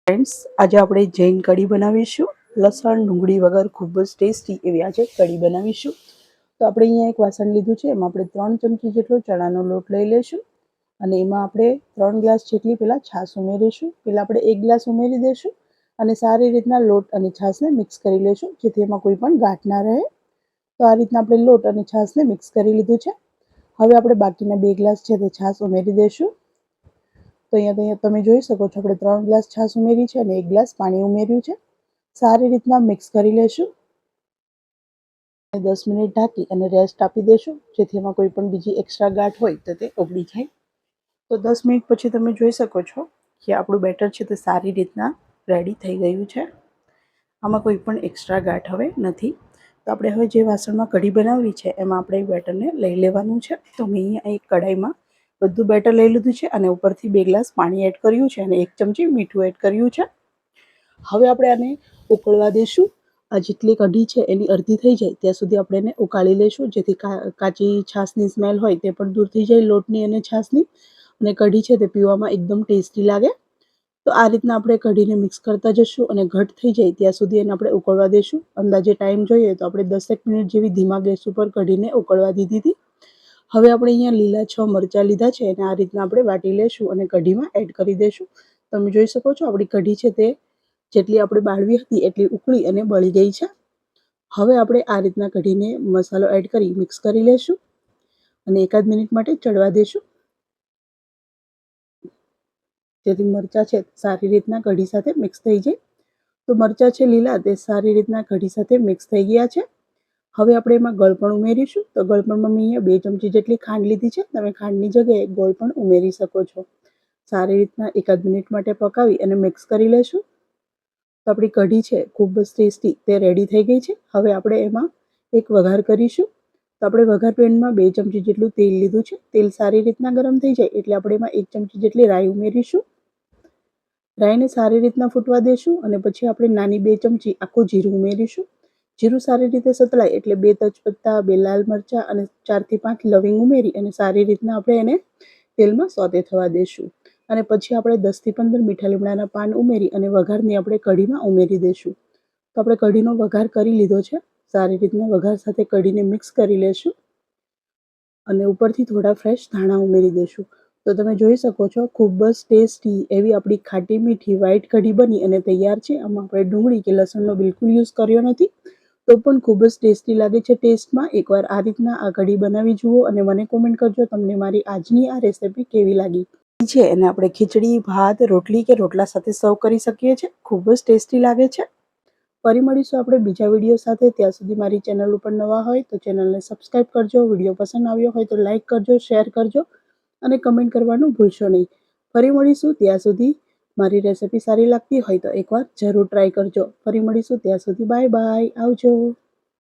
Friends, આજે આપણે જૈન કઢી બનાવીશું. લસણ ડુંગળી વગર ખૂબ જ ટેસ્ટી એવી આજે કઢી બનાવીશું. તો આપણે અહીંયા એક વાસણ લીધું છે. એમાં આપણે 3 ચમચી જેટલો ચણાનો લોટ લઈ લઈશું અને એમાં આપણે 3 ગ્લાસ જેટલી પહેલાં છાશ ઉમેરીશું. પહેલાં આપણે 1 ગ્લાસ ઉમેરી દઈશું અને સારી રીતના લોટ અને છાશને મિક્સ કરી લઈશું, જેથી એમાં કોઈ પણ ગાંઠ ના રહે. તો આ રીતના આપણે લોટ અને છાશને મિક્સ કરી લીધું છે. હવે આપણે બાકીના 2 ગ્લાસ છે તે છાશ ઉમેરી દઈશું. તો અહીંયા તમે જોઈ શકો છો, આપણે 3 ગ્લાસ છાશ ઉમેરી છે અને 1 ગ્લાસ પાણી ઉમેર્યું છે. સારી રીતના મિક્સ કરી લેશું. 10 મિનિટ ઢાંકી અને રેસ્ટ આપી દેશું, જેથી એમાં કોઈ પણ બીજી એક્સ્ટ્રા ગાંઠ હોય તો તે ઓગળી જાય. તો 10 મિનિટ પછી તમે જોઈ શકો છો કે આપણું બેટર છે તે સારી રીતના રેડી થઈ ગયું છે. આમાં કોઈ પણ એક્સ્ટ્રા ગાંઠ હવે નથી. તો આપણે હવે જે વાસણમાં કઢી બનાવવી છે એમાં આપણે બેટરને લઈ લેવાનું છે. તો મેં અહીંયા એક કઢાઈમાં બધું બેટર લઈ લીધું છે અને ઉપરથી 2 ગ્લાસ પાણી એડ કર્યું છે અને 1 ચમચી મીઠું એડ કર્યું છે. હવે આપણે આને ઉકળવા દઈશું. આ જેટલી કઢી છે એની અડધી થઈ જાય ત્યાં સુધી આપણે એને ઉકાળી લઈશું, જેથી કાચી છાશની સ્મેલ હોય તે પણ દૂર થઈ જાય, લોટની અને છાશની, અને કઢી છે તે પીવામાં એકદમ ટેસ્ટી લાગે. તો આ રીતના આપણે કઢીને મિક્સ કરતા જશું અને ઘટ થઈ જાય ત્યાં સુધી એને આપણે ઉકળવા દઈશું. અંદાજે ટાઈમ જોઈએ તો આપણે 10 મિનિટ જેવી ધીમા ગેસ ઉપર કઢીને ઉકળવા દીધી હતી. હવે આપણે અહીંયા લીલા 6 મરચાં લીધા છે અને આ રીતના આપણે વાટી લેશું અને કઢીમાં એડ કરી દઈશું. તમે જોઈ શકો છો આપણી કઢી છે તે જેટલી આપણે બાળવી હતી એટલી ઉકળી અને બળી ગઈ છે. હવે આપણે આ રીતના કઢીને મસાલો એડ કરી મિક્સ કરી લેશું અને એકાદ મિનિટ માટે ચડવા દઈશું, જેથી મરચાં છે સારી રીતના કઢી સાથે મિક્સ થઈ જાય. તો મરચાં છે લીલા તે સારી રીતના કઢી સાથે મિક્સ થઈ ગયા છે. હવે આપણે એમાં ગળપણ ઉમેરીશું. તો ગળપણમાં મેં અહીંયા 2 ચમચી જેટલી ખાંડ લીધી છે. તમે ખાંડની જગ્યાએ ગોળ પણ ઉમેરી શકો છો. સારી રીતના એકાદ મિનિટ માટે પકાવી અને મિક્સ કરી લેશું. તો આપણી કઢી છે ખૂબ જ ટેસ્ટી તે રેડી થઈ ગઈ છે. હવે આપણે એમાં એક વઘાર કરીશું. તો આપણે વઘાર પેનમાં 2 ચમચી જેટલું તેલ લીધું છે. તેલ સારી રીતના ગરમ થઈ જાય એટલે આપણે એમાં 1 ચમચી જેટલી રાઈ ઉમેરીશું. રાઈને સારી રીતના ફૂટવા દઈશું અને પછી આપણે નાની 2 ચમચી આખું જીરું ઉમેરીશું. જીરું સારી રીતે સતળાય એટલે 2 તેજપત્તા, 2 લાલ મરચાં અને 4 થી 5 લવિંગ ઉમેરી અને સારી રીતના આપણે એને તેલમાં સોતે થવા દઈશું. અને પછી આપણે 10 થી 15 મીઠા લીમડાના પાન ઉમેરી અને વઘારની આપણે કઢીમાં ઉમેરી દઈશું. તો આપણે કઢીનો વઘાર કરી લીધો છે. સારી રીતના વઘાર સાથે કઢીને મિક્સ કરી લેશું અને ઉપરથી થોડા ફ્રેશ ધાણા ઉમેરી દઈશું. તો તમે જોઈ શકો છો ખૂબ જ ટેસ્ટી એવી આપણી ખાટી મીઠી વ્હાઈટ કઢી બની અને તૈયાર છે. આમાં આપણે ડુંગળી કે લસણનો બિલકુલ યુઝ કર્યો નથી, તો પણ ખૂબ જ ટેસ્ટી લાગે છે ટેસ્ટમાં. એકવાર આ રીતના આ કઢી બનાવી જુઓ અને મને કોમેન્ટ કરજો તમને મારી આજની આ રેસિપી કેવી લાગી છે. અને આપણે ખીચડી, ભાત, રોટલી કે રોટલા સાથે સર્વ કરી શકીએ છીએ. ખૂબ જ ટેસ્ટી લાગે છે. ફરી મળીશું આપણે બીજા વિડીયો સાથે. ત્યાં સુધી મારી ચેનલ ઉપર નવા હોય તો ચેનલને સબસ્ક્રાઈબ કરજો. વિડીયો પસંદ આવ્યો હોય તો લાઈક કરજો, શેર કરજો અને કમેન્ટ કરવાનું ભૂલશો નહીં. ફરી મળીશું. ત્યાં સુધી મારી રેસિપી સારી લાગતી હોય તો એકવાર જરૂર ટ્રાય કરજો. ફરી મળીશું. ત્યાં સુધી બાય બાય, આવજો.